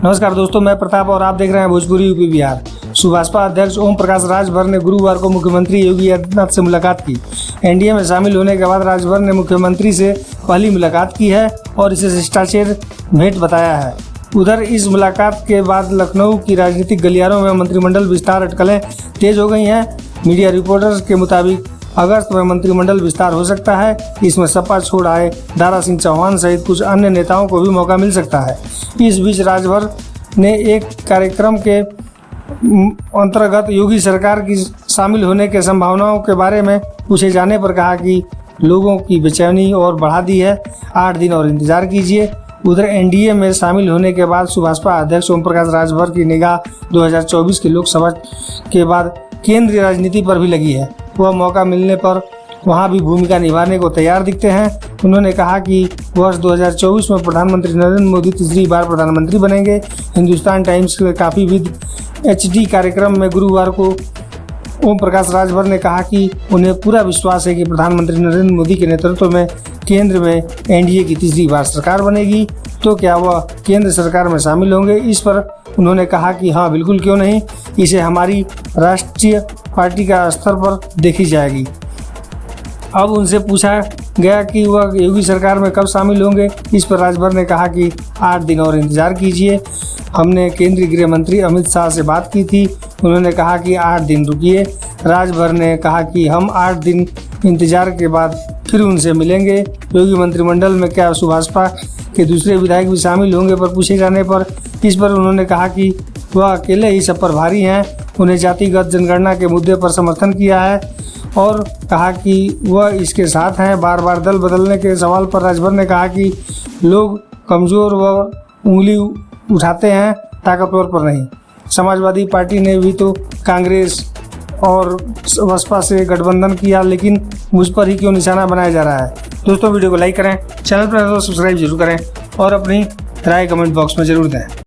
नमस्कार दोस्तों, मैं प्रताप और आप देख रहे हैं भोजपुरी यूपी बिहार। सुभाषपा अध्यक्ष ओम प्रकाश राजभर ने गुरुवार को मुख्यमंत्री योगी आदित्यनाथ से मुलाकात की। एनडीए में शामिल होने के बाद राजभर ने मुख्यमंत्री से पहली मुलाकात की है और इसे शिष्टाचार भेंट बताया है। उधर इस मुलाकात के बाद लखनऊ की राजनीतिक गलियारों में मंत्रिमंडल विस्तार अटकलें तेज हो गई हैं। मीडिया रिपोर्टर्स के मुताबिक अगस्त में मंत्रिमंडल विस्तार हो सकता है। इसमें सपा छोड़ आए दारा सिंह चौहान सहित कुछ अन्य नेताओं को भी मौका मिल सकता है। इस बीच राजभर ने एक कार्यक्रम के अंतर्गत योगी सरकार की शामिल होने के संभावनाओं के बारे में पूछे जाने पर कहा कि लोगों की बेचैनी और बढ़ा दी है, 8 दिन और इंतजार कीजिए। उधर एनडीए में शामिल होने के बाद सुभाषपा अध्यक्ष ओम प्रकाश राजभर की निगाह 2024 की लोकसभा के बाद केंद्रीय राजनीति पर भी लगी है। वह मौका मिलने पर वहां भी भूमिका निभाने को तैयार दिखते हैं। उन्होंने कहा कि वर्ष 2024 में प्रधानमंत्री नरेंद्र मोदी तीसरी बार प्रधानमंत्री बनेंगे। हिंदुस्तान टाइम्स के काफ़ी विद HD कार्यक्रम में गुरुवार को ओम प्रकाश राजभर ने कहा कि उन्हें पूरा विश्वास है कि प्रधानमंत्री नरेंद्र मोदी के नेतृत्व में केंद्र में एनडीए की तीसरी बार सरकार बनेगी। तो क्या वह केंद्र सरकार में शामिल होंगे? इस पर उन्होंने कहा कि हाँ, बिल्कुल, क्यों नहीं। इसे हमारी राष्ट्रीय पार्टी का स्तर पर देखी जाएगी। अब उनसे पूछा गया कि वह योगी सरकार में कब शामिल होंगे। इस पर राजभर ने कहा कि 8 दिन और इंतजार कीजिए। हमने केंद्रीय गृह मंत्री अमित शाह से बात की थी। उन्होंने कहा कि 8 दिन रुकिए। राजभर ने कहा कि हम 8 दिन इंतजार के बाद फिर उनसे मिलेंगे। योगी मंत्रिमंडल में क्या सुभाषपा के दूसरे विधायक भी शामिल होंगे पर पूछे जाने पर इस पर उन्होंने कहा कि वह अकेले ही सब पर भारी हैं। उन्हें जातिगत जनगणना के मुद्दे पर समर्थन किया है और कहा कि वह इसके साथ हैं। बार बार दल बदलने के सवाल पर राजभर ने कहा कि लोग कमज़ोर व उंगली उठाते हैं, ताकतवर पर नहीं। समाजवादी पार्टी ने भी तो कांग्रेस और बसपा से गठबंधन किया, लेकिन मुझ पर ही क्यों निशाना बनाया जा रहा है। दोस्तों, वीडियो को लाइक करें, चैनल पर सब्सक्राइब जरूर करें और अपनी राय कमेंट बॉक्स में ज़रूर दें।